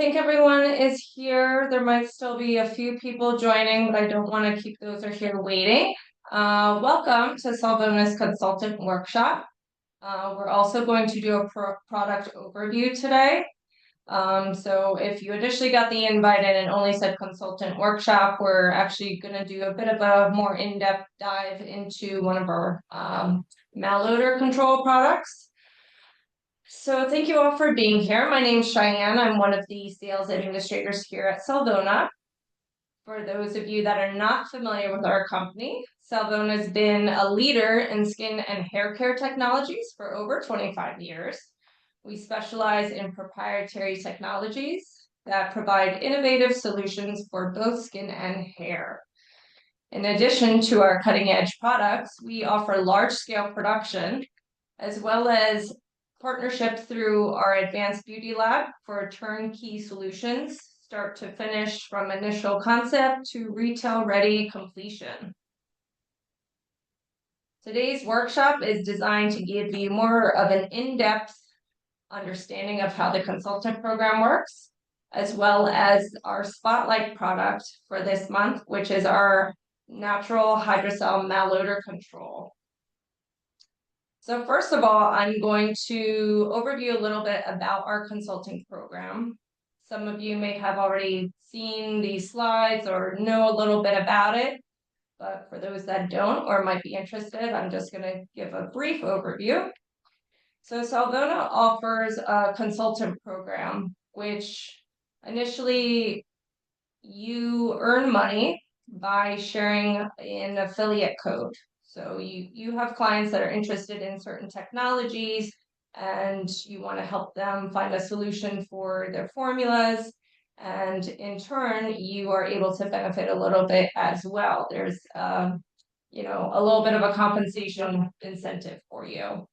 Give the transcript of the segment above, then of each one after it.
think everyone is here. There might still be a few people joining, but I don't want to keep those who are here waiting. Welcome to Salvonas Consultant Workshop. We're also going to do a product overview today. So if you initially got the invite and it only said consultant workshop, we're actually going to do a bit of a more in-depth dive into one of our MalOdor control products. So thank you all for being here. My name is Cheyenne. I'm one of the sales administrators here at Salvona. For those of you that are not familiar with our company, Salvona has been a leader in skin and hair care technologies for over 25 years. We specialize in proprietary technologies that provide innovative solutions for both skin and hair. In addition to our cutting-edge products, we offer large-scale production as well as partnership through our advanced beauty lab for turnkey solutions, start to finish from initial concept to retail ready completion. Today's workshop is designed to give you more of an in-depth understanding of how the consultant program works, as well as our spotlight product for this month, which is our natural Hydrosal MalOdor control. So first of all, I'm going to overview a little bit about our consulting program. Some of you may have already seen these slides or know a little bit about it, but for those that don't or might be interested, I'm just going to give a brief overview. So Salvona offers a consultant program, which initially you earn money by sharing an affiliate code. So you have clients that are interested in certain technologies and you want to help them find a solution for their formulas. And in turn, you are able to benefit a little bit as well. There's, a little bit of a compensation incentive for you.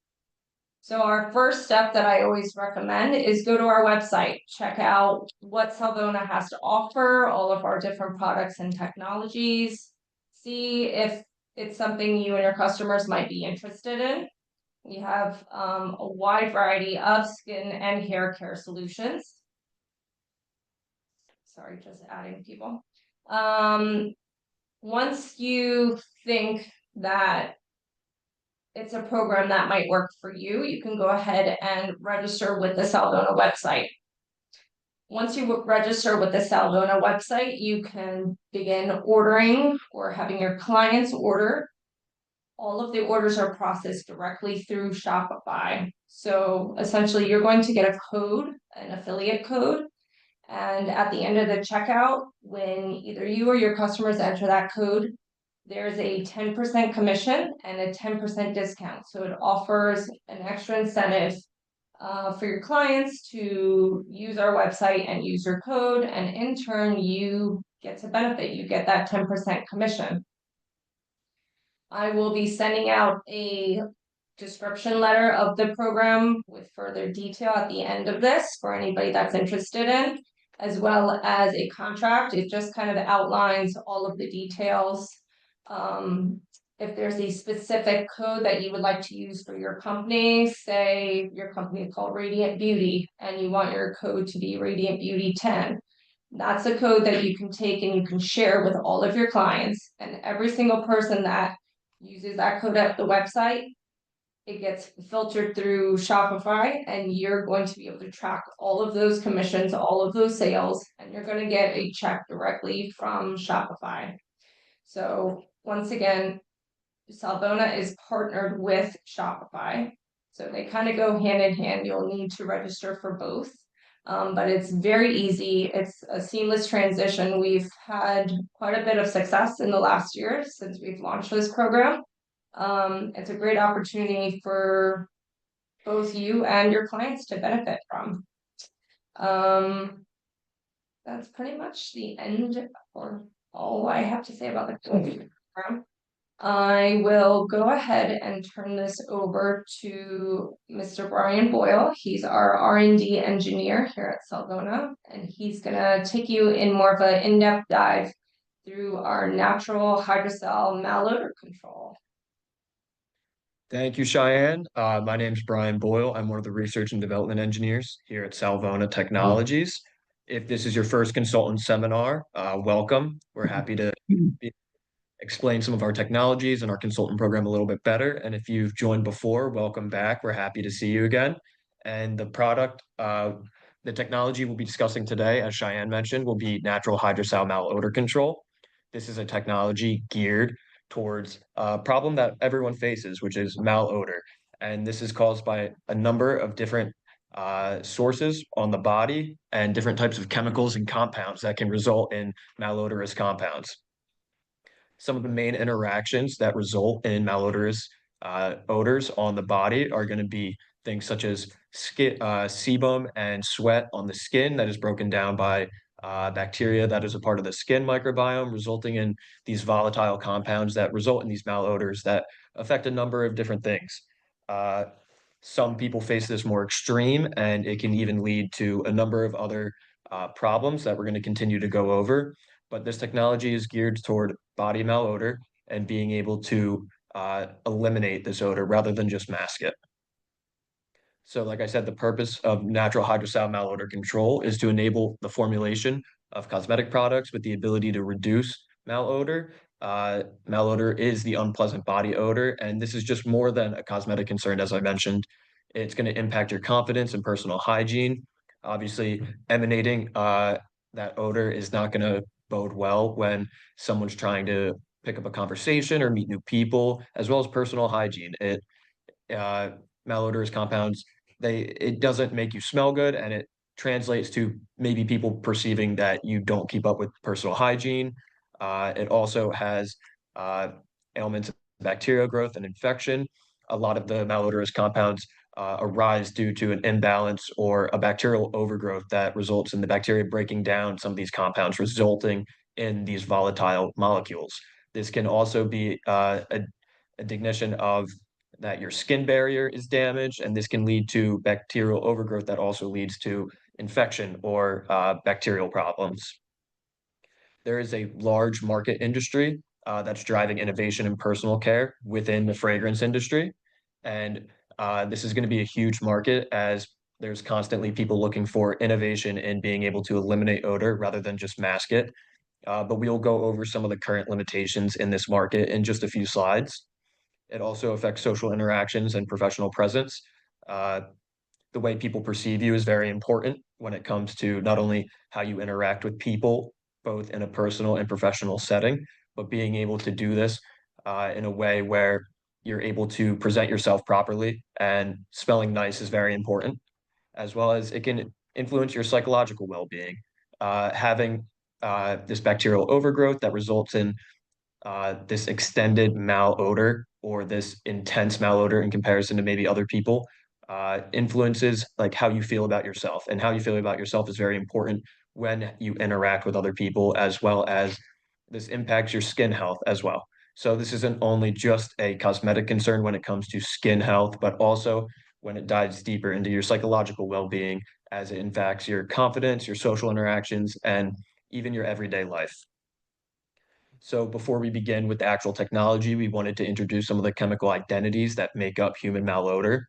So our first step that I always recommend is go to our website, check out what Salvona has to offer, all of our different products and technologies, see if it's something you and your customers might be interested in. We have a wide variety of skin and hair care solutions. Sorry, just adding people. Once you think that it's a program that might work for you, you can go ahead and register with the Salvona website. Once you register with the Salvona website, you can begin ordering or having your clients order. All of the orders are processed directly through Shopify. So essentially, you're going to get a code, an affiliate code. And at the end of the checkout, when either you or your customers enter that code, there's a 10% commission and a 10% discount. So it offers an extra incentive for your clients to use our website and use your code. And in turn, you get to benefit. You get that 10% commission. I will be sending out a description letter of the program with further detail at the end of this for anybody that's interested in, as well as a contract. It just kind of outlines all of the details. If there's a specific code that you would like to use for your company, say your company is called Radiant Beauty and you want your code to be Radiant Beauty 10. That's a code that you can take and you can share with all of your clients, and every single person that uses that code at the website, it gets filtered through Shopify and you're going to be able to track all of those commissions, all of those sales, and you're going to get a check directly from Shopify. So once again, Salvona is partnered with Shopify. So they kind of go hand in hand. You'll need to register for both. But it's very easy. It's a seamless transition. We've had quite a bit of success in the last year since we've launched this program. It's a great opportunity for both you and your clients to benefit from. That's pretty much the end for all I have to say about the program. I will go ahead and turn this over to Mr. Brian Boyle. He's our R&D engineer here at Salvona, and he's going to take you in more of an in-depth dive through our natural Hydrosal MalOdor control. Thank you, Cheyenne. My name is Brian Boyle. I'm one of the research and development engineers here at Salvona Technologies. If this is your first consultant seminar, welcome. We're happy to explain some of our technologies and our consultant program a little bit better. And if you've joined before, welcome back. We're happy to see you again. And the technology we'll be discussing today, as Cheyenne mentioned, will be natural hydrosal malodor control. This is a technology geared towards a problem that everyone faces, which is malodor. And this is caused by a number of different sources on the body and different types of chemicals and compounds that can result in malodorous compounds. Some of the main interactions that result in malodorous odors on the body are going to be things such as sebum and sweat on the skin that is broken down by bacteria that is a part of the skin microbiome, resulting in these volatile compounds that result in these malodors that affect a number of different things. Uh, some people face this more extreme, and it can even lead to a number of other problems that we're going to continue to go over. But this technology is geared toward body malodor and being able to eliminate this odor rather than just mask it. So, like I said, the purpose of natural hydrosol malodor control is to enable the formulation of cosmetic products with the ability to reduce malodor. Malodor is the unpleasant body odor, and this is just more than a cosmetic concern, as I mentioned. It's going to impact your confidence and personal hygiene. Obviously, emanating that odor is not going to bode well when someone's trying to pick up a conversation or meet new people, as well as personal hygiene. Uh, Malodorous compounds, it doesn't make you smell good, and it translates to maybe people perceiving that you don't keep up with personal hygiene. It also has uh, ailments of bacterial growth and infection. A lot of the malodorous compounds arise due to an imbalance or a bacterial overgrowth that results in the bacteria breaking down some of these compounds, resulting in these volatile molecules. This can also be a diminution of that your skin barrier is damaged, and this can lead to bacterial overgrowth that also leads to infection or bacterial problems. There is a large market industry that's driving innovation in personal care within the fragrance industry. And this is going to be a huge market as there's constantly people looking for innovation in being able to eliminate odor rather than just mask it. But we'll go over some of the current limitations in this market in just a few slides. It also affects social interactions and professional presence. Uh, the way people perceive you is very important when it comes to not only how you interact with people, both in a personal and professional setting, but being able to do this in a way where you're able to present yourself properly, and smelling nice is very important, as well as it can influence your psychological well-being. Having this bacterial overgrowth that results in this extended malodor or this intense malodor in comparison to maybe other people influences like how you feel about yourself, and how you feel about yourself is very important when you interact with other people, as well as this impacts your skin health as well. So this isn't only just a cosmetic concern when it comes to skin health, but also when it dives deeper into your psychological well-being, as it impacts your confidence, your social interactions, and even your everyday life. So before we begin with the actual technology, we wanted to introduce some of the chemical identities that make up human malodor.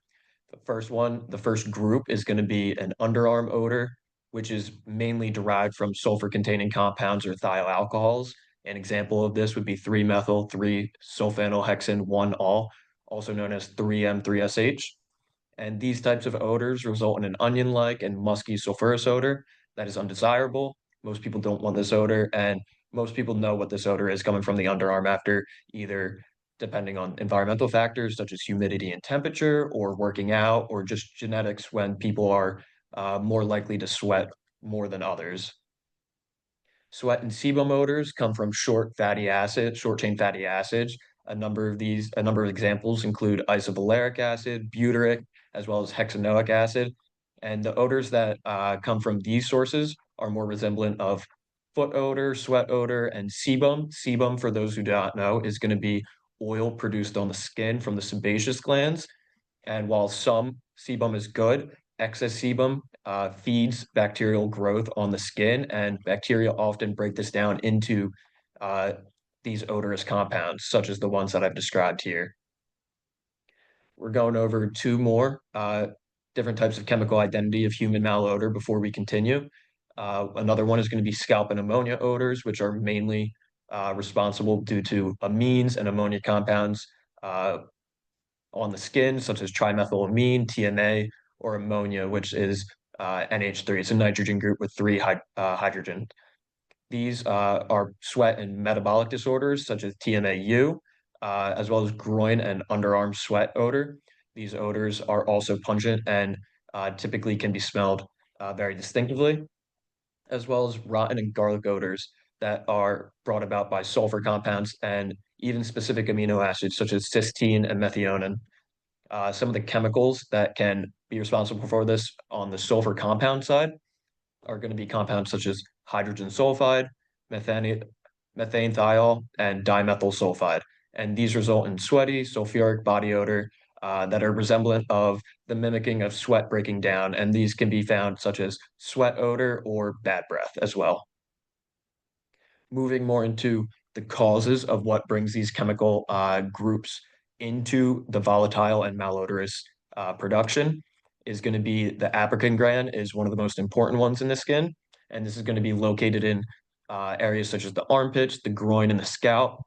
The first group is going to be an underarm odor, which is mainly derived from sulfur-containing compounds or thioalcohols. An example of this would be 3-methyl 3-sulfanyl 1-ol, also known as 3M3SH. And these types of odors result in an onion-like and musky sulfurous odor that is undesirable. Most people don't want this odor, and most people know what this odor is coming from the underarm after either depending on environmental factors such as humidity and temperature, or working out, or just genetics when people are more likely to sweat more than others. Sweat and sebum odors come from short chain fatty acids. A number of examples include isovaleric acid, butyric, as well as hexanoic acid. And the odors that come from these sources are more resemblant of foot odor, sweat odor, and sebum. Sebum, for those who do not know, is going to be oil produced on the skin from the sebaceous glands. And while some sebum is good, excess sebum feeds bacterial growth on the skin, and bacteria often break this down into uh, these odorous compounds, such as the ones that I've described here. We're going over two more different types of chemical identity of human malodor before we continue. Another one is going to be scalp and ammonia odors, which are mainly responsible due to amines and ammonia compounds uh, on the skin, such as trimethylamine, TMA, or ammonia, which is NH3. It's a nitrogen group with three hydrogen. These are sweat and metabolic disorders, such as TMAU, as well as groin and underarm sweat odor. These odors are also pungent and typically can be smelled very distinctively, as well as rotten and garlic odors that are brought about by sulfur compounds and even specific amino acids such as cysteine and methionine. Some of the chemicals that can be responsible for this on the sulfur compound side are going to be compounds such as hydrogen sulfide, methane, methanethiol, and dimethyl sulfide. And these result in sweaty, sulfuric body odor that are resemblant of the mimicking of sweat breaking down. And these can be found such as sweat odor or bad breath as well. Moving more into the causes of what brings these chemical groups into the volatile and malodorous production is going to be the apocrine gland is one of the most important ones in the skin. And this is going to be located in areas such as the armpits, the groin, and the scalp,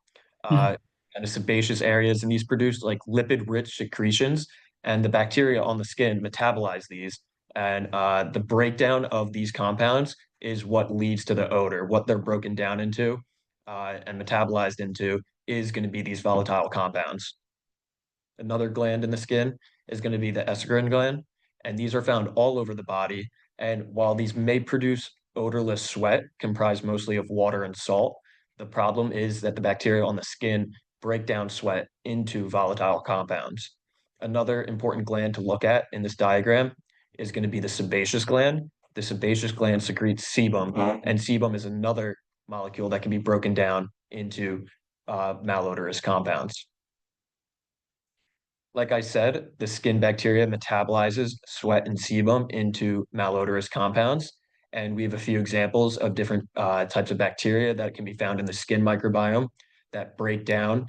Mhm. kind of sebaceous areas. And these produce like lipid-rich secretions, and the bacteria on the skin metabolize these. And the breakdown of these compounds is what leads to the odor. What they're broken down into and metabolized into is going to be these volatile compounds. Another gland in the skin is going to be the estrogen gland, and these are found all over the body. And while these may produce odorless sweat, comprised mostly of water and salt, the problem is that the bacteria on the skin break down sweat into volatile compounds. Another important gland to look at in this diagram is going to be the sebaceous gland. The sebaceous gland secretes sebum, and sebum is another molecule that can be broken down into malodorous compounds. Like I said, the skin bacteria metabolizes sweat and sebum into malodorous compounds. And we have a few examples of different types of bacteria that can be found in the skin microbiome that break down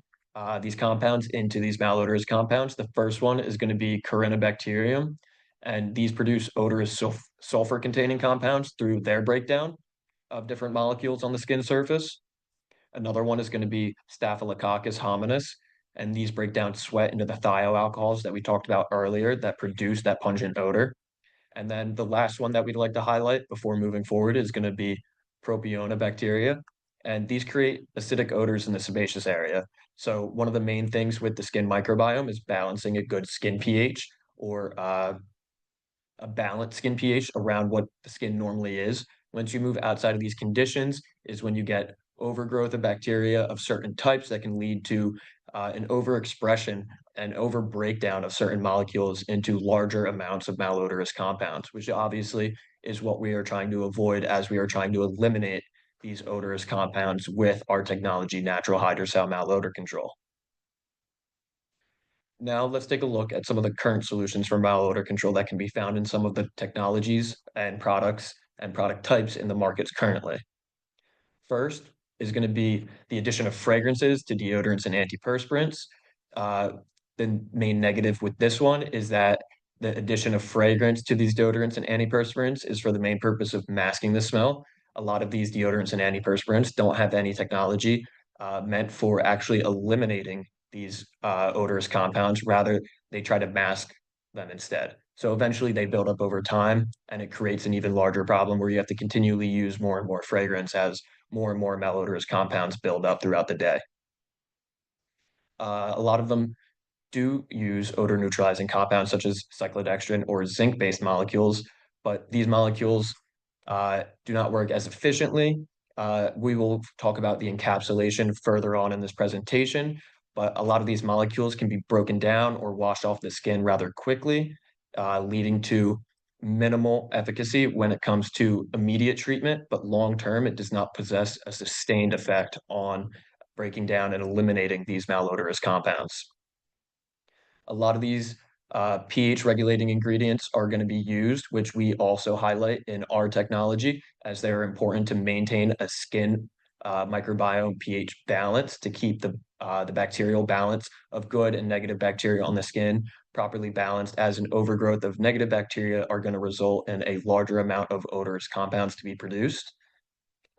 these compounds into these malodorous compounds. The first one is going to be Corynebacterium, and these produce odorous sulfur-containing compounds through their breakdown of different molecules on the skin surface. Another one is going to be Staphylococcus hominis, and these break down sweat into the thioalcohols that we talked about earlier that produce that pungent odor. And then the last one that we'd like to highlight before moving forward is going to be Propionibacteria, and these create acidic odors in the sebaceous area. So one of the main things with the skin microbiome is balancing a good skin pH or a balanced skin pH around what the skin normally is. Once you move outside of these conditions is when you get overgrowth of bacteria of certain types that can lead to an overexpression and over breakdown of certain molecules into larger amounts of malodorous compounds, which obviously is what we are trying to avoid as we are trying to eliminate these odorous compounds with our technology, natural hydrosal malodor control. Now let's take a look at some of the current solutions for malodor control that can be found in some of the technologies and products and product types in the markets currently. First is going to be the addition of fragrances to deodorants and antiperspirants. Uh, the main negative with this one is that the addition of fragrance to these deodorants and antiperspirants is for the main purpose of masking the smell. A lot of these deodorants and antiperspirants don't have any technology meant for actually eliminating these odorous compounds. Rather, they try to mask them instead. So eventually they build up over time, and it creates an even larger problem where you have to continually use more and more fragrance as more and more malodorous compounds build up throughout the day. A lot of them do use odor neutralizing compounds such as cyclodextrin or zinc-based molecules, but these molecules do not work as efficiently. We will talk about the encapsulation further on in this presentation, but a lot of these molecules can be broken down or washed off the skin rather quickly, leading to minimal efficacy when it comes to immediate treatment, but long term, it does not possess a sustained effect on breaking down and eliminating these malodorous compounds. A lot of these pH regulating ingredients are going to be used, which we also highlight in our technology as they're important to maintain a skin microbiome pH balance to keep the bacterial balance of good and negative bacteria on the skin properly balanced, as an overgrowth of negative bacteria are going to result in a larger amount of odorous compounds to be produced.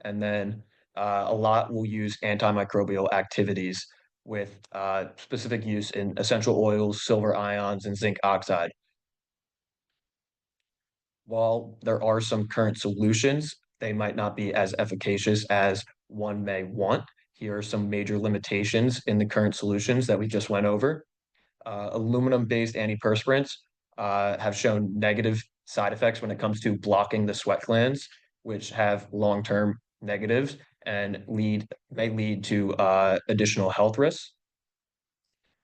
And then a lot will use antimicrobial activities with specific use in essential oils, silver ions, and zinc oxide. While there are some current solutions, they might not be as efficacious as one may want. Here are some major limitations in the current solutions that we just went over. Aluminum-based antiperspirants have shown negative side effects when it comes to blocking the sweat glands, which have long-term negatives and may lead to additional health risks.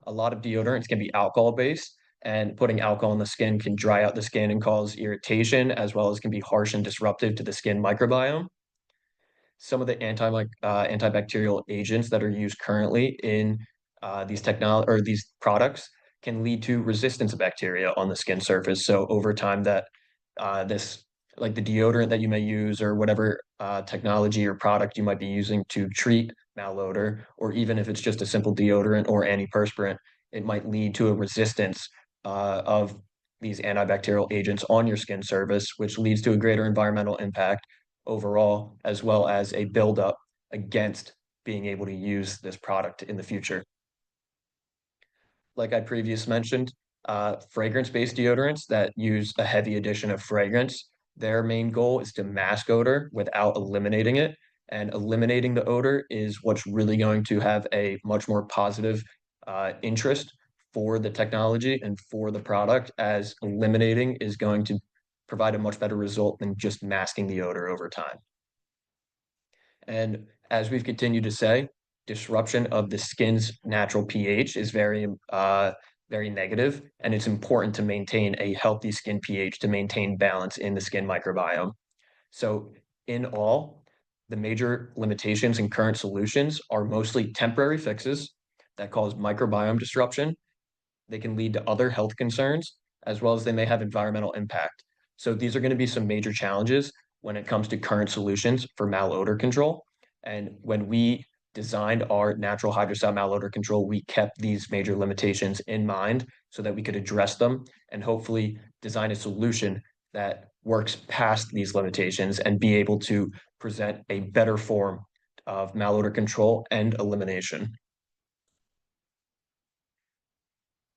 A lot of deodorants can be alcohol-based, and putting alcohol in the skin can dry out the skin and cause irritation, as well as can be harsh and disruptive to the skin microbiome. Some of the antibacterial agents that are used currently in these products can lead to resistance of bacteria on the skin surface. So over time, that this like the deodorant that you may use or whatever technology or product you might be using to treat malodor, or even if it's just a simple deodorant or antiperspirant, it might lead to a resistance of these antibacterial agents on your skin surface, which leads to a greater environmental impact overall, as well as a buildup against being able to use this product in the future. Like I previously mentioned, fragrance-based deodorants that use a heavy addition of fragrance, their main goal is to mask odor without eliminating it. And eliminating the odor is what's really going to have a much more positive interest for the technology and for the product, as eliminating is going to provide a much better result than just masking the odor over time. And as we've continued to say, disruption of the skin's natural pH is very negative, and it's important to maintain a healthy skin pH to maintain balance in the skin microbiome. So, in all, the major limitations in current solutions are mostly temporary fixes that cause microbiome disruption. They can lead to other health concerns, as well as they may have environmental impact. So these are going to be some major challenges when it comes to current solutions for malodor control. And when we designed our natural hydrosol malodor control, we kept these major limitations in mind so that we could address them and hopefully design a solution that works past these limitations and be able to present a better form of malodor control and elimination.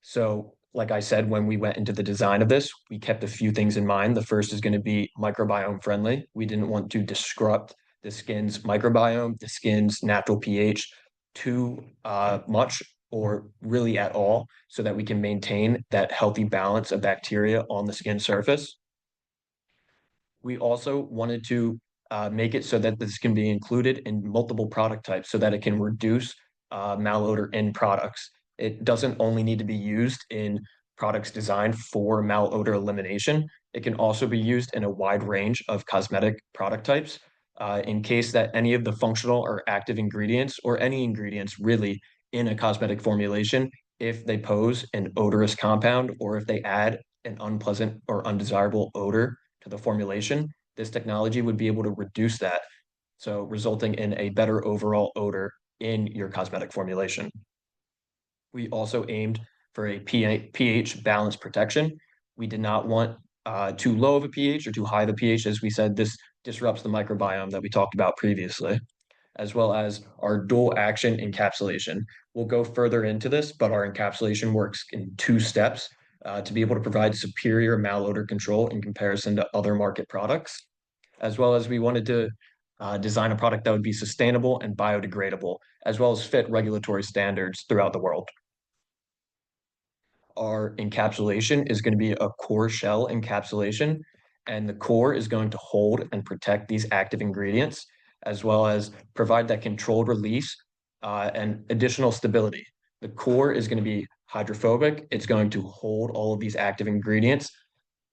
So, like I said, when we went into the design of this, we kept a few things in mind. The first is going to be microbiome friendly. We didn't want to disrupt the skin's microbiome, the skin's natural pH too much or really at all, so that we can maintain that healthy balance of bacteria on the skin surface. We also wanted to make it so that this can be included in multiple product types so that it can reduce malodor in products. It doesn't only need to be used in products designed for malodor elimination. It can also be used in a wide range of cosmetic product types in case that any of the functional or active ingredients or any ingredients really in a cosmetic formulation, if they pose an odorous compound or if they add an unpleasant or undesirable odor to the formulation, this technology would be able to reduce that, so resulting in a better overall odor in your cosmetic formulation. We also aimed for a pH balance protection. We did not want too low of a pH or too high of a pH. As we said, this disrupts the microbiome that we talked about previously, as well as our dual action encapsulation. We'll go further into this, but our encapsulation works in two steps to be able to provide superior malodor control in comparison to other market products, as well as we wanted to design a product that would be sustainable and biodegradable, as well as fit regulatory standards throughout the world. Our encapsulation is going to be a core shell encapsulation, and the core is going to hold and protect these active ingredients, as well as provide that controlled release and additional stability. The core is going to be hydrophobic. It's going to hold all of these active ingredients.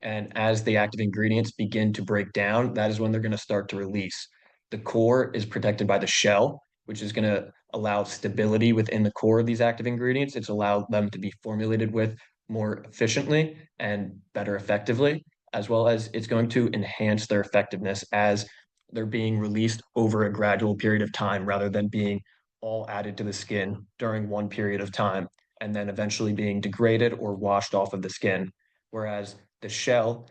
And as the active ingredients begin to break down, that is when they're going to start to release. The core is protected by the shell, which is going to allow stability within the core of these active ingredients. It's allowed them to be formulated with more efficiently and better effectively, as well as it's going to enhance their effectiveness as they're being released over a gradual period of time rather than being all added to the skin during one period of time, and then eventually being degraded or washed off of the skin. Whereas the shell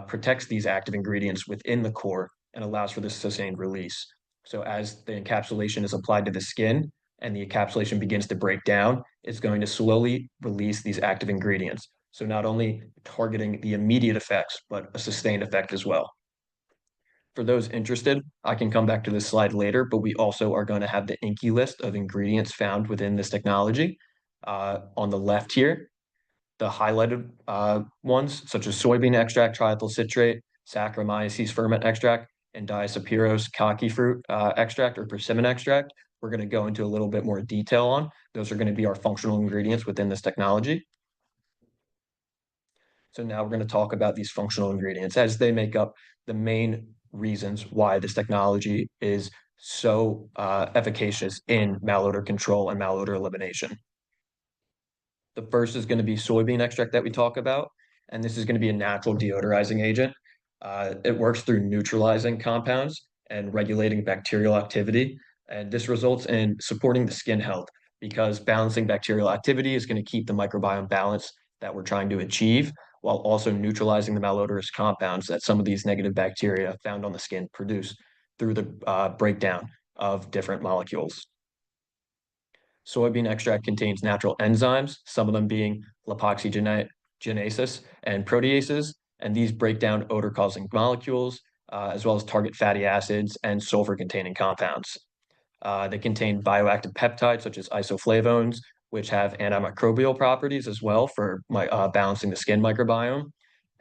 protects these active ingredients within the core and allows for this sustained release. So as the encapsulation is applied to the skin and the encapsulation begins to break down, it's going to slowly release these active ingredients. So not only targeting the immediate effects, but a sustained effect as well. For those interested, I can come back to this slide later, but we also are going to have the INCI list of ingredients found within this technology. On the left here, the highlighted ones, such as soybean extract, triethyl citrate, Saccharomyces ferment extract, and Diacephyrus khaki fruit extract or persimmon extract, we're going to go into a little bit more detail on. Those are going to be our functional ingredients within this technology. So now we're going to talk about these functional ingredients as they make up the main reasons why this technology is so efficacious in malodor control and malodor elimination. The first is going to be soybean extract that we talk about, and this is going to be a natural deodorizing agent. It works through neutralizing compounds and regulating bacterial activity, and this results in supporting the skin health because balancing bacterial activity is going to keep the microbiome balance that we're trying to achieve while also neutralizing the malodorous compounds that some of these negative bacteria found on the skin produce through the breakdown of different molecules. Soybean extract contains natural enzymes, some of them being lipoxygenases and proteases, and these break down odor-causing molecules, as well as target fatty acids and sulfur-containing compounds. They contain bioactive peptides such as isoflavones, which have antimicrobial properties as well for balancing the skin microbiome.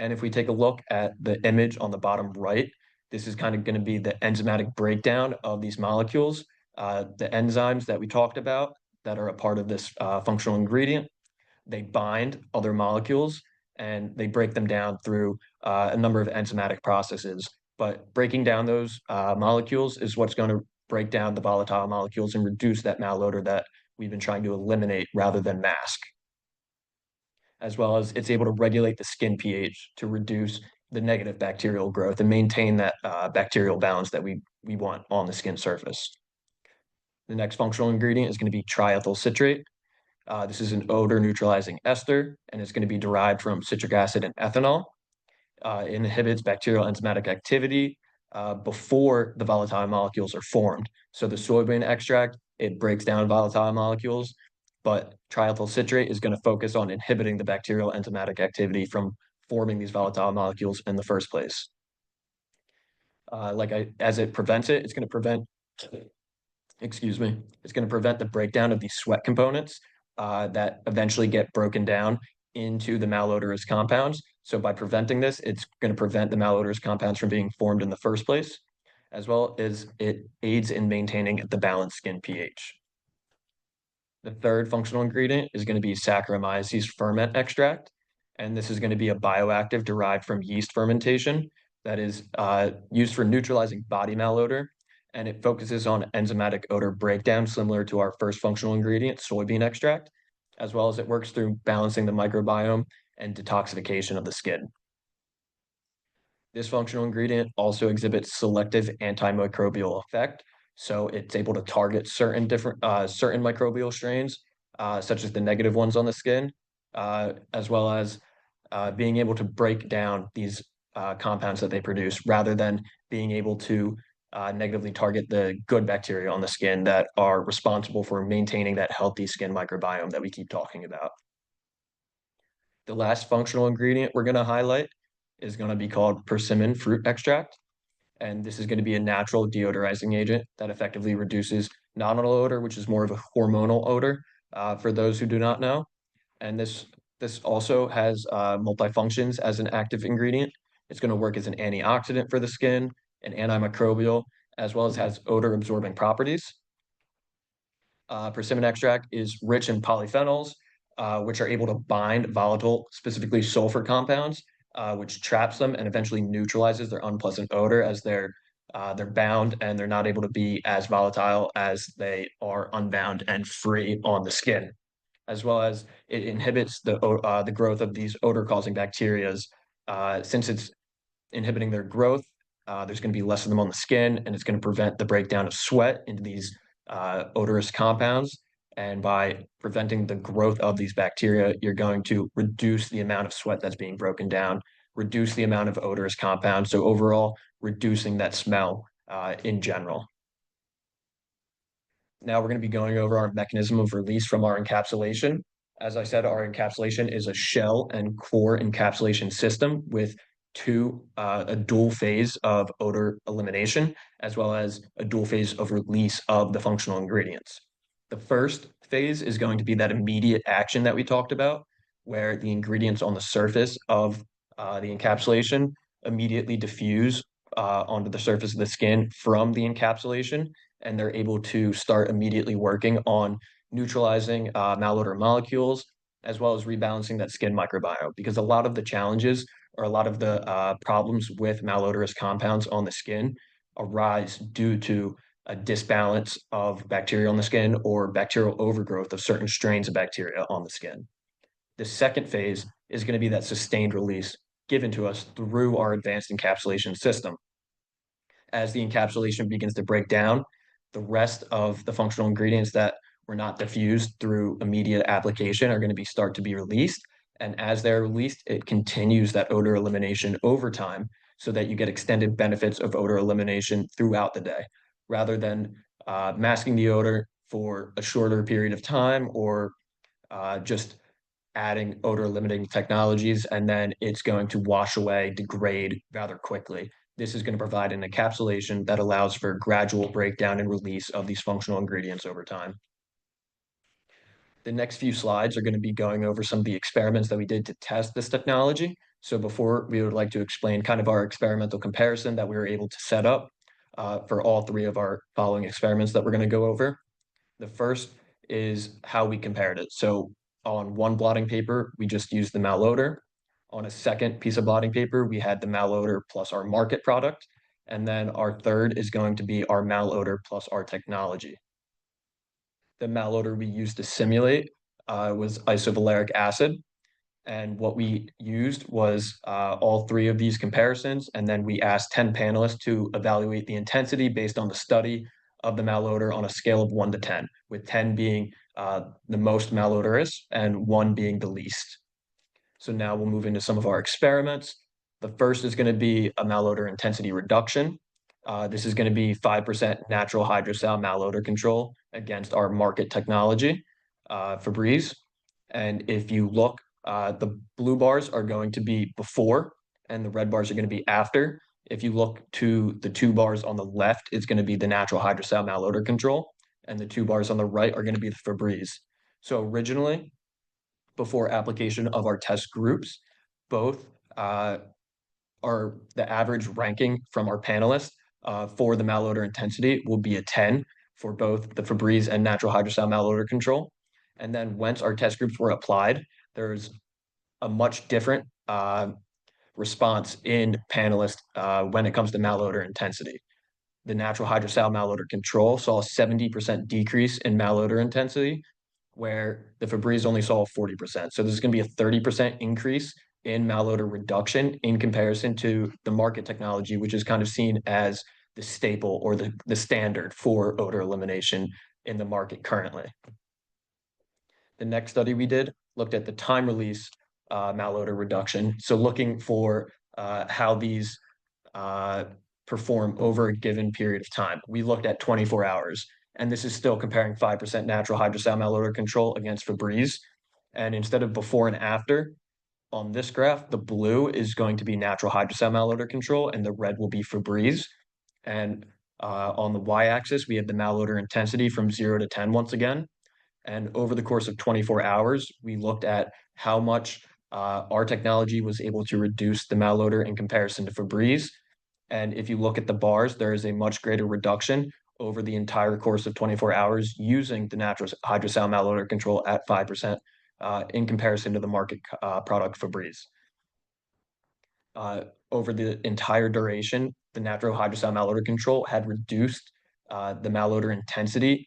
And if we take a look at the image on the bottom right, this is kind of going to be the enzymatic breakdown of these molecules. The enzymes that we talked about that are a part of this functional ingredient, they bind other molecules and they break them down through a number of enzymatic processes. But breaking down those molecules is what's going to break down the volatile molecules and reduce that malodor that we've been trying to eliminate rather than mask. As well as it's able to regulate the skin pH to reduce the negative bacterial growth and maintain that bacterial balance that we want on the skin surface. The next functional ingredient is going to be triethyl citrate. This is an odor neutralizing ester, and it's going to be derived from citric acid and ethanol. It inhibits bacterial enzymatic activity before the volatile molecules are formed. So the soybean extract, it breaks down volatile molecules, but triethyl citrate is going to focus on inhibiting the bacterial enzymatic activity from forming these volatile molecules in the first place. As it prevents it, it's going to prevent, excuse me, it's going to prevent the breakdown of these sweat components that eventually get broken down into the malodorous compounds. So by preventing this, it's going to prevent the malodorous compounds from being formed in the first place, as well as it aids in maintaining the balanced skin pH. The third functional ingredient is going to be Saccharomyces ferment extract, and this is going to be a bioactive derived from yeast fermentation that is used for neutralizing body malodor, and it focuses on enzymatic odor breakdown similar to our first functional ingredient, soybean extract, as well as it works through balancing the microbiome and detoxification of the skin. This functional ingredient also exhibits selective antimicrobial effect, so it's able to target certain microbial strains, such as the negative ones on the skin, as well as being able to break down these compounds that they produce rather than being able to negatively target the good bacteria on the skin that are responsible for maintaining that healthy skin microbiome that we keep talking about. The last functional ingredient we're going to highlight is going to be called persimmon fruit extract. And this is going to be a natural deodorizing agent that effectively reduces nominal odor, which is more of a hormonal odor for those who do not know. And this also has multifunctions as an active ingredient. It's going to work as an antioxidant for the skin, an antimicrobial, as well as has odor absorbing properties. Persimmon extract is rich in polyphenols, which are able to bind volatile, specifically sulfur compounds, which traps them and eventually neutralizes their unpleasant odor as they're bound and they're not able to be as volatile as they are unbound and free on the skin, as well as it inhibits the growth of these odor-causing bacteria. Since it's inhibiting their growth, there's going to be less of them on the skin, and it's going to prevent the breakdown of sweat into these odorous compounds, And by preventing the growth of these bacteria, you're going to reduce the amount of sweat that's being broken down, reduce the amount of odorous compounds. So overall, reducing that smell in general. Now we're going to be going over our mechanism of release from our encapsulation. As I said, our encapsulation is a shell and core encapsulation system with a dual phase of odor elimination, as well as a dual phase of release of the functional ingredients. The first phase is going to be that immediate action that we talked about, where the ingredients on the surface of the encapsulation immediately diffuse onto the surface of the skin from the encapsulation, and they're able to start immediately working on neutralizing malodor molecules, as well as rebalancing that skin microbiome. Because a lot of the challenges or a lot of the problems with malodorous compounds on the skin arise due to a disbalance of bacteria on the skin or bacterial overgrowth of certain strains of bacteria on the skin. The second phase is going to be that sustained release given to us through our advanced encapsulation system. As the encapsulation begins to break down, the rest of the functional ingredients that were not diffused through immediate application are going to start to be released. And as they're released, it continues that odor elimination over time so that you get extended benefits of odor elimination throughout the day, rather than masking the odor for a shorter period of time or just adding odor limiting technologies, and then it's going to wash away, degrade rather quickly. This is going to provide an encapsulation that allows for gradual breakdown and release of these functional ingredients over time. The next few slides are going to be going over some of the experiments that we did to test this technology. So before, we would like to explain kind of our experimental comparison that we were able to set up for all three of our following experiments that we're going to go over. The first is how we compared it. So on one blotting paper, we just used the MalOdor. On a second piece of blotting paper, we had the MalOdor plus our market product. And then our third is going to be our MalOdor plus our technology. The MalOdor we used to simulate was isovaleric acid. And what we used was all three of these comparisons. And then we asked 10 panelists to evaluate the intensity based on the study of the malodor on a scale of 1 to 10, with 10 being the most malodorous and 1 being the least. So now we'll move into some of our experiments. The first is going to be a malodor intensity reduction. This is going to be 5% natural hydrosal malodor control against our market technology, Febreze. And if you look, the blue bars are going to be before and the red bars are going to be after. If you look to the two bars on the left, it's going to be the natural hydrosal malodor control, and the two bars on the right are going to be the Febreze. So originally, before application of our test groups, both are the average ranking from our panelists for the malodor intensity will be a 10 for both the Febreze and natural hydrosal malodor control. And then once our test groups were applied, there's a much different response in panelists when it comes to malodor intensity. The natural hydrosal malodor control saw a 70% decrease in malodor intensity, where the Febreze only saw a 40%. So this is going to be a 30% increase in malodor reduction in comparison to the market technology, which is kind of seen as the staple or the standard for odor elimination in the market currently. The next study we did looked at the time release malodor reduction. So looking for how these perform over a given period of time. We looked at 24 hours, and this is still comparing 5% natural hydrosal malodor control against Febreze. And instead of before and after, on this graph, the blue is going to be natural hydrosal malodor control, and the red will be Febreze. And on the y-axis, we have the malodor intensity from 0 to 10 once again. And over the course of 24 hours, we looked at how much our technology was able to reduce the malodor in comparison to Febreze. And if you look at the bars, there is a much greater reduction over the entire course of 24 hours using the natural hydrosal malodor control at 5% in comparison to the market product Febreze. Over the entire duration, the natural hydrosal malodor control had reduced the malodor intensity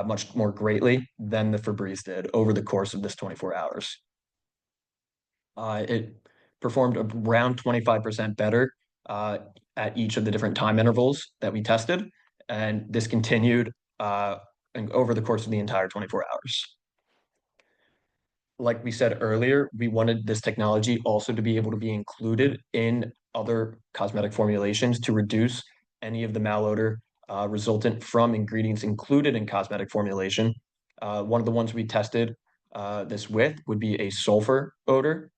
much more greatly than the Febreze did over the course of this 24 hours. It performed around 25% better at each of the different time intervals that we tested. And this continued and over the course of the entire 24 hours. Like we said earlier, we wanted this technology also to be able to be included in other cosmetic formulations to reduce any of the malodor resultant from ingredients included in cosmetic formulation. One of the ones we tested this with would be a sulfur odor.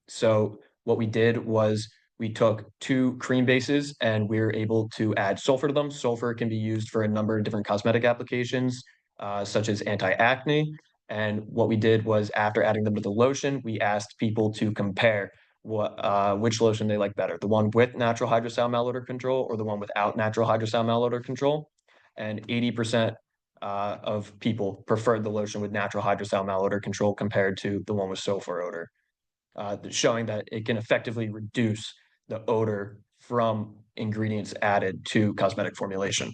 So what we did was we took two cream bases and we were able to add sulfur to them. Sulfur can be used for a number of different cosmetic applications, such as anti-acne. And what we did was after adding them to the lotion, we asked people to compare which lotion they like better, the one with natural hydrosal malodor control or the one without natural hydrosal malodor control. And 80% of people preferred the lotion with natural hydrosal malodor control compared to the one with sulfur odor, showing that it can effectively reduce the odor from ingredients added to cosmetic formulation.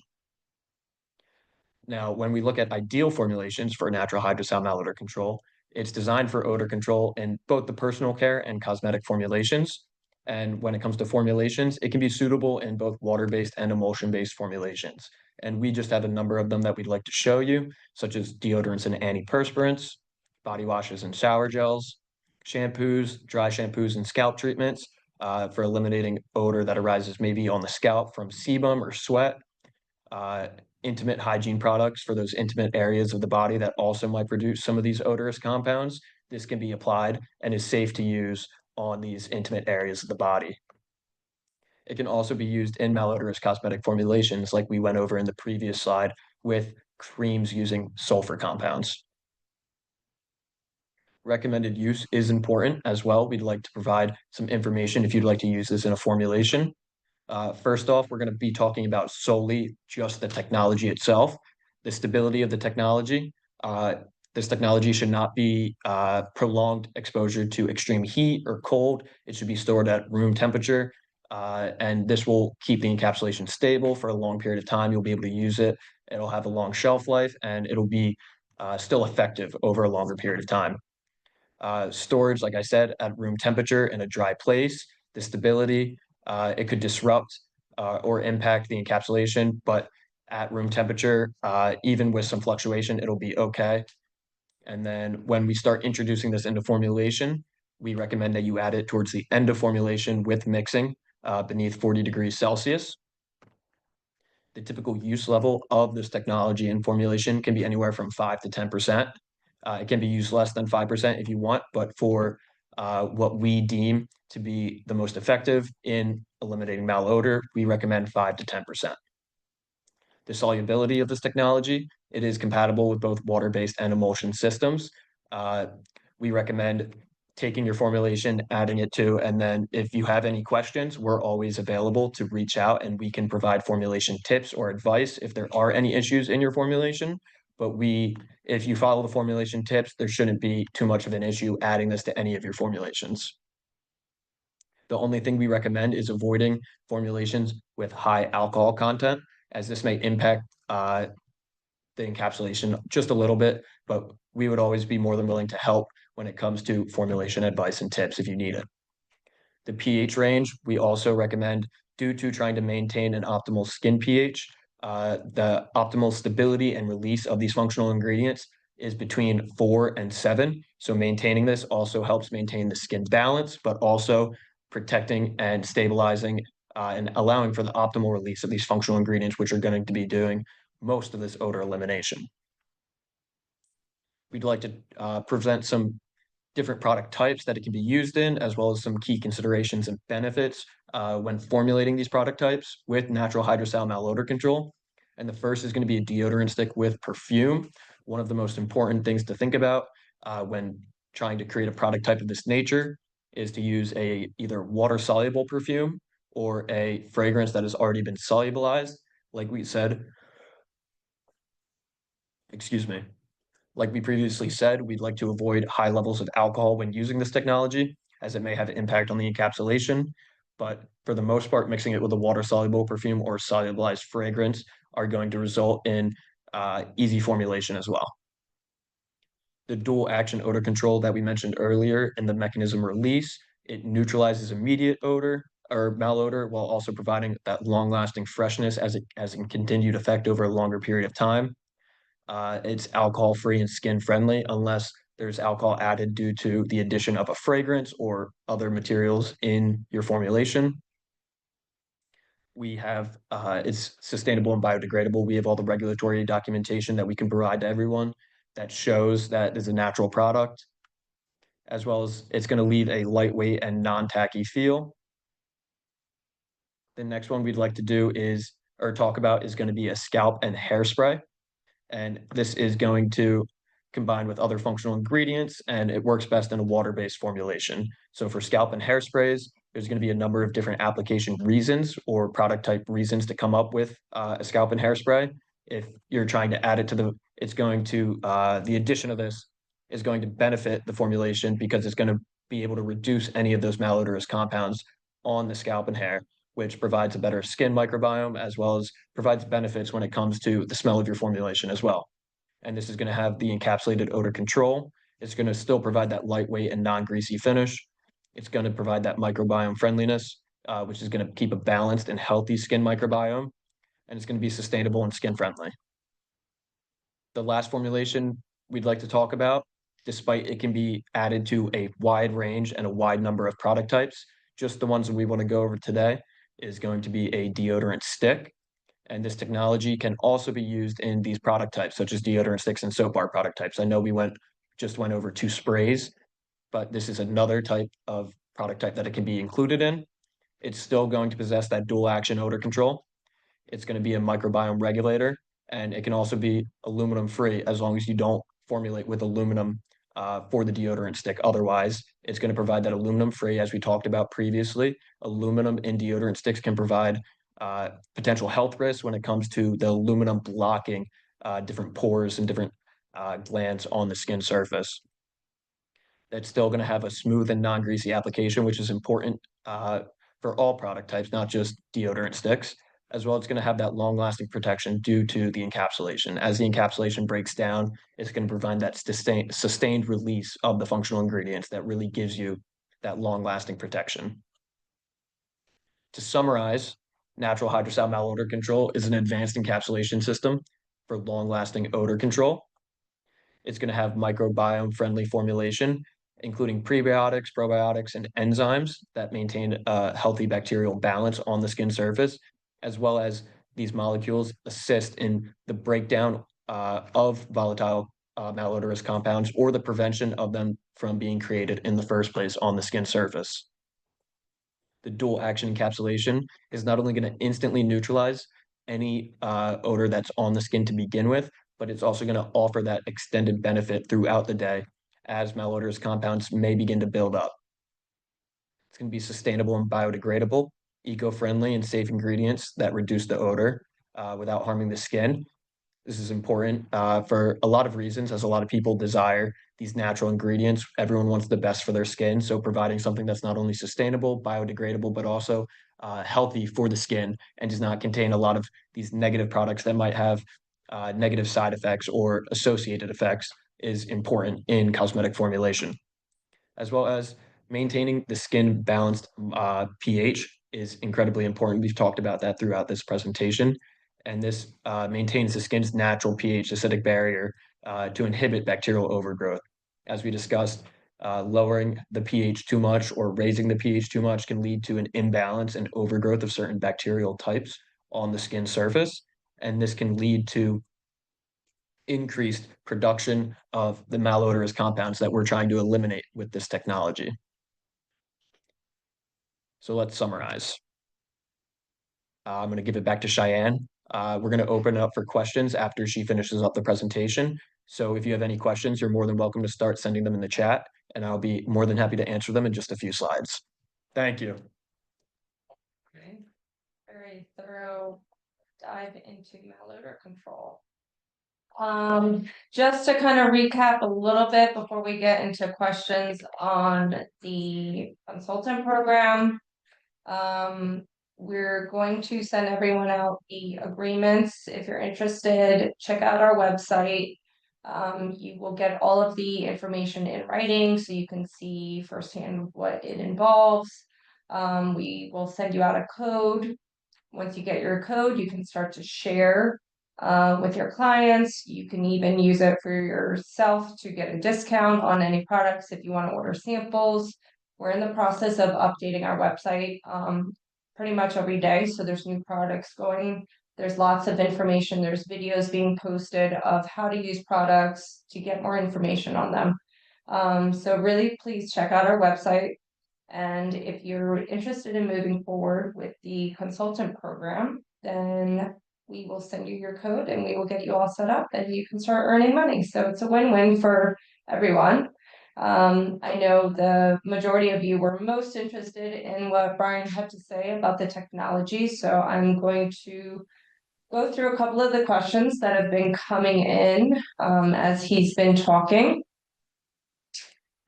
Now, when we look at ideal formulations for natural hydrosal malodor control, it's designed for odor control in both the personal care and cosmetic formulations. And when it comes to formulations, it can be suitable in both water-based and emulsion-based formulations. And we just have a number of them that we'd like to show you, such as deodorants and antiperspirants, body washes and shower gels, shampoos, dry shampoos, and scalp treatments for eliminating odor that arises maybe on the scalp from sebum or sweat, uh, intimate hygiene products for those intimate areas of the body that also might produce some of these odorous compounds. This can be applied and is safe to use on these intimate areas of the body. It can also be used in malodorous cosmetic formulations, like we went over in the previous slide with creams using sulfur compounds. Recommended use is important as well. We'd like to provide some information if you'd like to use this in a formulation. First off, we're going to be talking about solely just the technology itself, the stability of the technology. This technology should not be prolonged exposure to extreme heat or cold. It should be stored at room temperature, and this will keep the encapsulation stable for a long period of time. You'll be able to use it. It'll have a long shelf life, and it'll be still effective over a longer period of time. Storage, like I said, at room temperature in a dry place, the stability, it could disrupt or impact the encapsulation, but at room temperature, even with some fluctuation, it'll be okay. And then when we start introducing this into formulation, we recommend that you add it towards the end of formulation with mixing beneath 40 degrees Celsius. The typical use level of this technology in formulation can be anywhere from 5 to 10%. It can be used less than 5% if you want, but for what we deem to be the most effective in eliminating malodor, we recommend 5 to 10%. The solubility of this technology, it is compatible with both water-based and emulsion systems. We recommend taking your formulation, adding it to, and then if you have any questions, we're always available to reach out and we can provide formulation tips or advice if there are any issues in your formulation. But if you follow the formulation tips, there shouldn't be too much of an issue adding this to any of your formulations. The only thing we recommend is avoiding formulations with high alcohol content, as this may impact the encapsulation just a little bit, but we would always be more than willing to help when it comes to formulation advice and tips if you need it. The pH range, we also recommend due to trying to maintain an optimal skin pH. The optimal stability and release of these functional ingredients is between 4 and 7. So maintaining this also helps maintain the skin balance, but also protecting and stabilizing and allowing for the optimal release of these functional ingredients, which are going to be doing most of this odor elimination. We'd like to present some different product types that it can be used in, as well as some key considerations and benefits when formulating these product types with natural hydrosal malodor control. And the first is going to be a deodorant stick with perfume. One of the most important things to think about when trying to create a product type of this nature is to use either water-soluble perfume or a fragrance that has already been solubilized. Like we said, excuse me. Like we previously said, we'd like to avoid high levels of alcohol when using this technology, as it may have an impact on the encapsulation. But for the most part, mixing it with a water-soluble perfume or solubilized fragrance are going to result in easy formulation as well. The dual action odor control that we mentioned earlier in the mechanism release, it neutralizes immediate odor or malodor while also providing that long-lasting freshness as it has a continued effect over a longer period of time. It's alcohol-free and skin-friendly unless there's alcohol added due to the addition of a fragrance or other materials in your formulation. We have it's sustainable and biodegradable. We have all the regulatory documentation that we can provide to everyone that shows that it's a natural product, as well as it's going to leave a lightweight and non-tacky feel. The next one we'd like to do is, or talk about, is going to be a scalp and hairspray. And this is going to combine with other functional ingredients, and it works best in a water-based formulation. So for scalp and hairsprays, there's going to be a number of different application reasons or product type reasons to come up with a scalp and hairspray. If you're trying to add it to it's going to, the addition of this is going to benefit the formulation because it's going to be able to reduce any of those malodorous compounds on the scalp and hair, which provides a better skin microbiome as well as provides benefits when it comes to the smell of your formulation as well. And this is going to have the encapsulated odor control. It's going to still provide that lightweight and non-greasy finish. It's going to provide that microbiome friendliness, which is going to keep a balanced and healthy skin microbiome. And it's going to be sustainable and skin friendly. The last formulation we'd like to talk about, despite it can be added to a wide range and a wide number of product types, just the ones that we want to go over today is going to be a deodorant stick. And this technology can also be used in these product types, such as deodorant sticks and soap bar product types. I know we just went over two sprays, but this is another type of product type that it can be included in. It's still going to possess that dual action odor control. It's going to be a microbiome regulator, and it can also be aluminum free as long as you don't formulate with aluminum for the deodorant stick. Otherwise, it's going to provide that aluminum free, as we talked about previously. Aluminum in deodorant sticks can provide potential health risks when it comes to the aluminum blocking different pores and different glands on the skin surface. That's still going to have a smooth and non-greasy application, which is important for all product types, not just deodorant sticks. As well, it's going to have that long-lasting protection due to the encapsulation. As the encapsulation breaks down, it's going to provide that sustained release of the functional ingredients that really gives you that long-lasting protection. To summarize, natural hydrosal malodor control is an advanced encapsulation system for long-lasting odor control. It's going to have microbiome-friendly formulation, including prebiotics, probiotics, and enzymes that maintain a healthy bacterial balance on the skin surface, as well as these molecules assist in the breakdown of volatile malodorous compounds or the prevention of them from being created in the first place on the skin surface. The dual action encapsulation is not only going to instantly neutralize any odor that's on the skin to begin with, but it's also going to offer that extended benefit throughout the day as malodorous compounds may begin to build up. It's going to be sustainable and biodegradable, eco-friendly and safe ingredients that reduce the odor without harming the skin. This is important for a lot of reasons, as a lot of people desire these natural ingredients. Everyone wants the best for their skin. So providing something that's not only sustainable, biodegradable, but also healthy for the skin and does not contain a lot of these negative products that might have negative side effects or associated effects is important in cosmetic formulation, as well as maintaining the skin balanced pH is incredibly important. We've talked about that throughout this presentation. And this maintains the skin's natural pH acidic barrier to inhibit bacterial overgrowth. As we discussed, lowering the pH too much or raising the pH too much can lead to an imbalance and overgrowth of certain bacterial types on the skin surface. And this can lead to increased production of the malodorous compounds that we're trying to eliminate with this technology. So let's summarize. I'm going to give it back to Cheyenne. We're going to open it up for questions after she finishes up the presentation. So if you have any questions, you're more than welcome to start sending them in the chat, and I'll be more than happy to answer them in just a few slides. Thank you. Okay. Very thorough dive into malodor control. Just to kind of recap a little bit before we get into questions on the consultant program. We're going to send everyone out the agreements. If you're interested, check out our website. You will get all of the information in writing so you can see firsthand what it involves. We will send you out a code. Once you get your code, you can start to share with your clients. You can even use it for yourself to get a discount on any products if you want to order samples. We're in the process of updating our website pretty much every day. So there's new products going. There's lots of information. There's videos being posted of how to use products to get more information on them. So really, please check out our website. And if you're interested in moving forward with the consultant program, then we will send you your code and we will get you all set up and you can start earning money. So it's a win-win for everyone. I know the majority of you were most interested in what Brian had to say about the technology. So I'm going to go through a couple of the questions that have been coming in as he's been talking.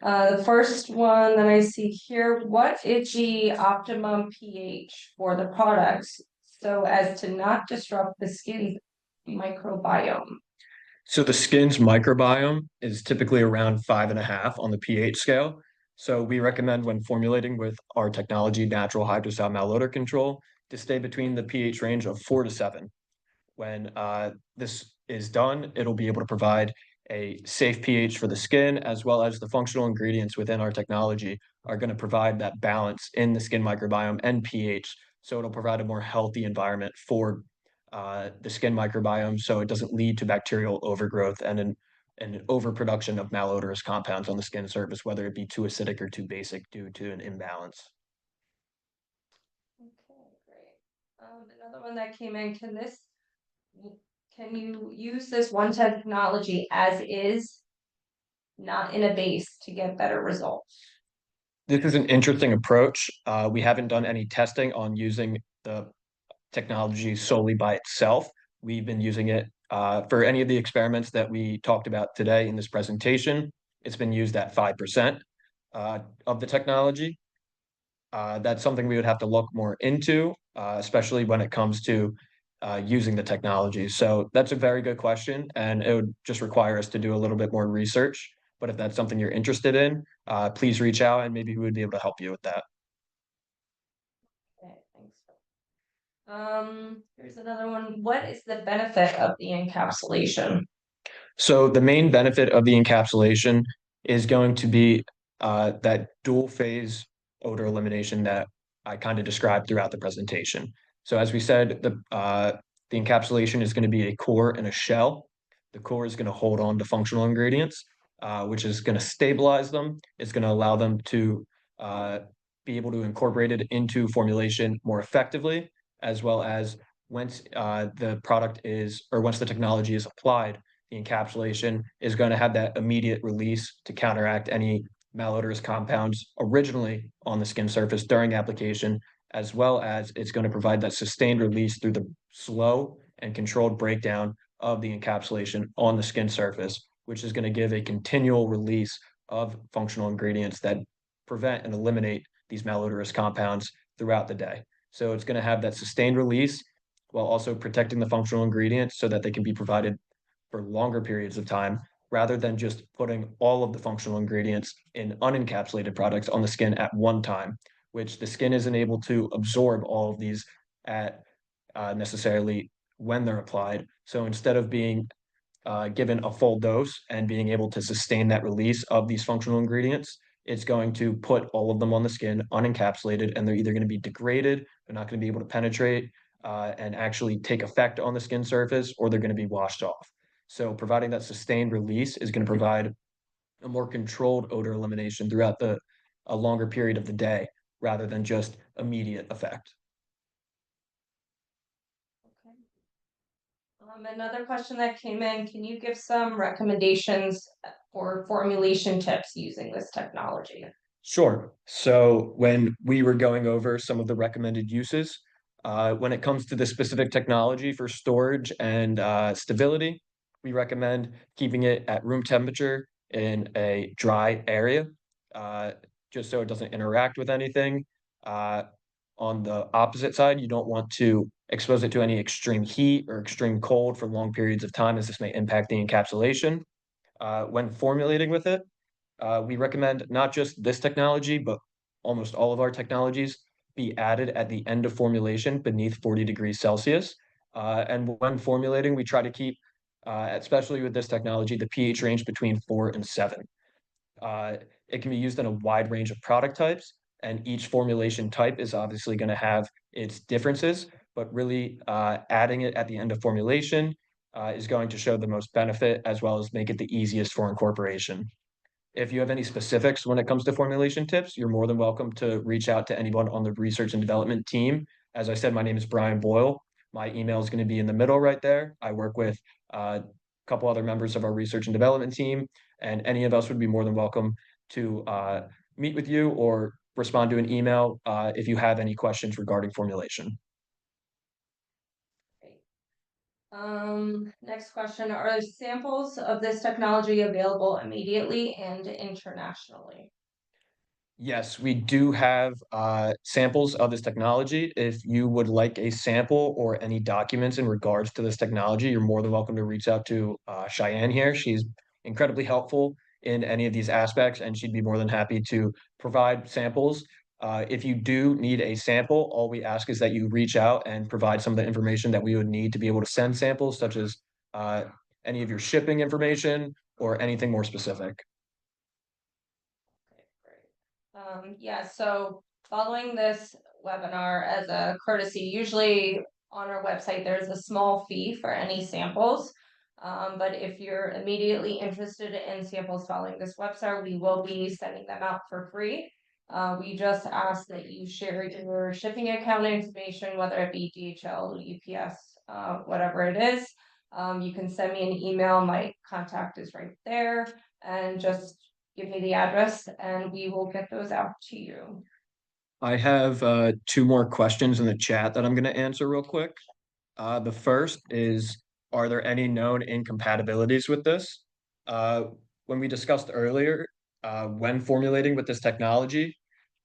The first one that I see here, what is the optimum pH for the products so as to not disrupt the skin microbiome? So the skin's microbiome is typically around 5.5 on the pH scale. So we recommend when formulating with our technology, natural hydrosal malodor control, to stay between the pH range of 4 to 7. When this is done, it'll be able to provide a safe pH for the skin, as well as the functional ingredients within our technology are going to provide that balance in the skin microbiome and pH. So it'll provide a more healthy environment for the skin microbiome, so it doesn't lead to bacterial overgrowth and an overproduction of malodorous compounds on the skin surface, whether it be too acidic or too basic due to an imbalance. Okay, great. Another one that came in, can you use this one technology as is, not in a base, to get better results? This is an interesting approach. We haven't done any testing on using the technology solely by itself. We've been using it for any of the experiments that we talked about today in this presentation. It's been used at 5% of the technology. That's something we would have to look more into, especially when it comes to using the technology. So that's a very good question, and it would just require us to do a little bit more research. But if that's something you're interested in, please reach out and maybe we would be able to help you with that. Okay, thanks. Here's another one. What is the benefit of the encapsulation? So the main benefit of the encapsulation is going to be that dual phase odor elimination that I kind of described throughout the presentation. So as we said, the encapsulation is going to be a core and a shell. The core is going to hold on to functional ingredients, which is going to stabilize them. It's going to allow them to be able to incorporate it into formulation more effectively, as well as once the product is, or once the technology is applied, the encapsulation is going to have that immediate release to counteract any malodorous compounds originally on the skin surface during application, as well as it's going to provide that sustained release through the slow and controlled breakdown of the encapsulation on the skin surface, which is going to give a continual release of functional ingredients that prevent and eliminate these malodorous compounds throughout the day. So it's going to have that sustained release while also protecting the functional ingredients so that they can be provided for longer periods of time rather than just putting all of the functional ingredients in unencapsulated products on the skin at one time, which the skin isn't able to absorb all of these at necessarily when they're applied. So instead of being given a full dose and being able to sustain that release of these functional ingredients, it's going to put all of them on the skin unencapsulated, and they're either going to be degraded, they're not going to be able to penetrate and actually take effect on the skin surface, or they're going to be washed off. So providing that sustained release is going to provide a more controlled odor elimination throughout a longer period of the day rather than just immediate effect. Okay. Another question that came in, can you give some recommendations for formulation tips using this technology? Sure. So when we were going over some of the recommended uses, when it comes to the specific technology for storage and stability, we recommend keeping it at room temperature in a dry area, just so it doesn't interact with anything. On the opposite side, you don't want to expose it to any extreme heat or extreme cold for long periods of time, as this may impact the encapsulation. When formulating with it, we recommend not just this technology, but almost all of our technologies be added at the end of formulation beneath 40 degrees Celsius. And when formulating, we try to keep, especially with this technology, the pH range between 4 and 7. Uh, it can be used in a wide range of product types, and each formulation type is obviously going to have its differences, but really adding it at the end of formulation is going to show the most benefit as well as make it the easiest for incorporation. If you have any specifics when it comes to formulation tips, you're more than welcome to reach out to anyone on the research and development team. As I said, my name is Brian Boyle. My email is going to be in the middle right there. I work with a couple other members of our research and development team, and any of us would be more than welcome to meet with you or respond to an email if you have any questions regarding formulation. Next question, are samples of this technology available immediately and internationally? Yes, we do have samples of this technology. If you would like a sample or any documents in regards to this technology, you're more than welcome to reach out to Cheyenne here. She's incredibly helpful in any of these aspects, and she'd be more than happy to provide samples. If you do need a sample, all we ask is that you reach out and provide some of the information that we would need to be able to send samples, such as uh, any of your shipping information or anything more specific. Okay, great. Yeah, so following this webinar as a courtesy, usually on our website, there's a small fee for any samples. But if you're immediately interested in samples following this webinar, we will be sending them out for free. We just ask that you share your shipping account information, whether it be DHL, UPS, whatever it is. You can send me an email. My contact is right there, and just give me the address and we will get those out to you. I have two more questions in the chat that I'm going to answer real quick. The first is, are there any known incompatibilities with this? When we discussed earlier, when formulating with this technology,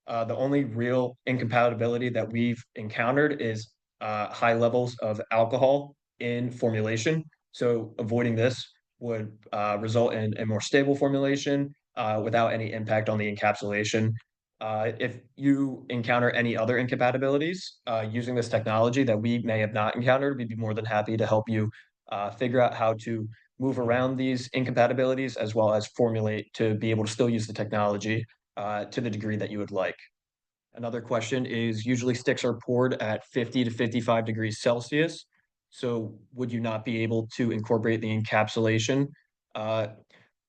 the only real incompatibility that we've encountered is high levels of alcohol in formulation. So avoiding this would result in a more stable formulation without any impact on the encapsulation. If you encounter any other incompatibilities using this technology that we may have not encountered, we'd be more than happy to help you figure out how to move around these incompatibilities as well as formulate to be able to still use the technology to the degree that you would like. Another question is, usually sticks are poured at 50 to 55 degrees Celsius. So would you not be able to incorporate the encapsulation? Uh,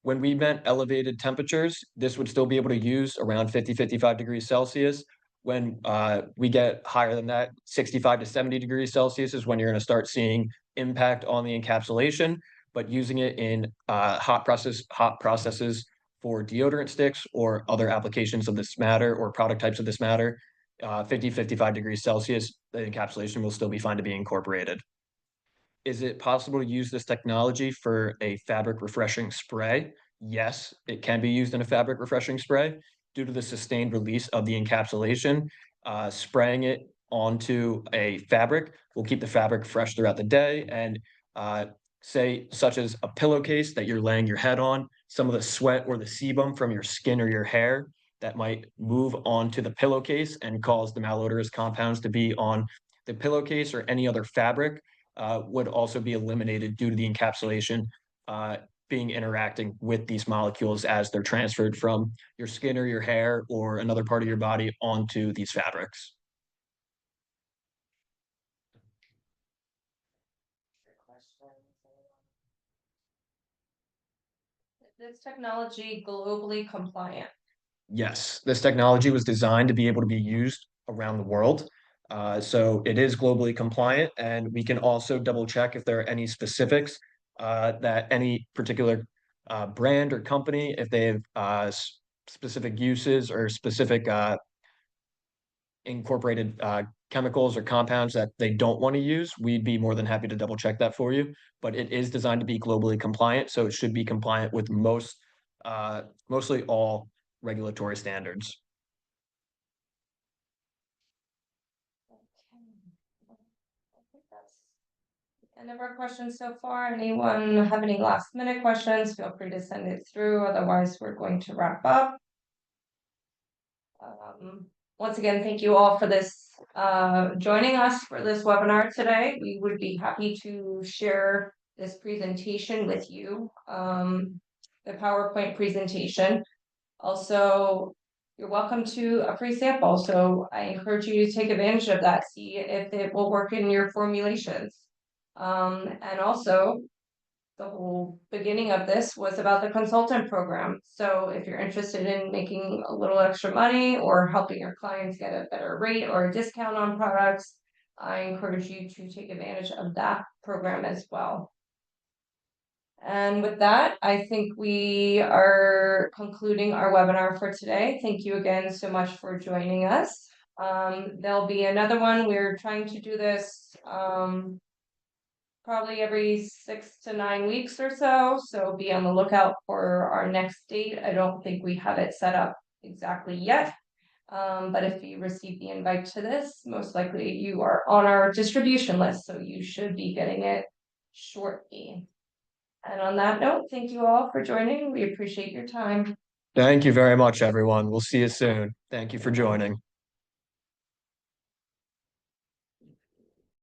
when we meant elevated temperatures, this would still be able to use around 50, 55 degrees Celsius. When we get higher than that, 65 to 70 degrees Celsius is when you're going to start seeing impact on the encapsulation. But using it in hot processes for deodorant sticks or other applications of this matter or product types of this matter, 50, 55 degrees Celsius, the encapsulation will still be fine to be incorporated. Is it possible to use this technology for a fabric refreshing spray? Yes, it can be used in a fabric refreshing spray. Due to the sustained release of the encapsulation, spraying it onto a fabric will keep the fabric fresh throughout the day. And say, such as a pillowcase that you're laying your head on, some of the sweat or the sebum from your skin or your hair that might move onto the pillowcase and cause the malodorous compounds to be on the pillowcase or any other fabric would also be eliminated due to the encapsulation being interacting with these molecules as they're transferred from your skin or your hair or another part of your body onto these fabrics. Is this technology globally compliant? Yes, this technology was designed to be able to be used around the world. So it is globally compliant, and we can also double check if there are any specifics that any particular brand or company, if they have specific uses or specific incorporated chemicals or compounds that they don't want to use, we'd be more than happy to double check that for you. But it is designed to be globally compliant, so it should be compliant with mostly all regulatory standards. Okay. I think that's the end of our questions so far. Anyone have any last minute questions? Feel free to send it through. Otherwise, we're going to wrap up. once again, thank you all for this, joining us for this webinar today. We would be happy to share this presentation with you, the PowerPoint presentation. Also, you're welcome to a free sample, so I encourage you to take advantage of that, see if it will work in your formulations. And also, the whole beginning of this was about the consultant program. So if you're interested in making a little extra money or helping your clients get a better rate or a discount on products, I encourage you to take advantage of that program as well. And with that, I think we are concluding our webinar for today. Thank you again so much for joining us. There'll be another one. We're trying to do this probably every 6 to 9 weeks or so. So be on the lookout for our next date. I don't think we have it set up exactly yet. But if you receive the invite to this, most likely you are on our distribution list. So you should be getting it shortly. And on that note, thank you all for joining. We appreciate your time. Thank you very much, everyone. We'll see you soon. Thank you for joining.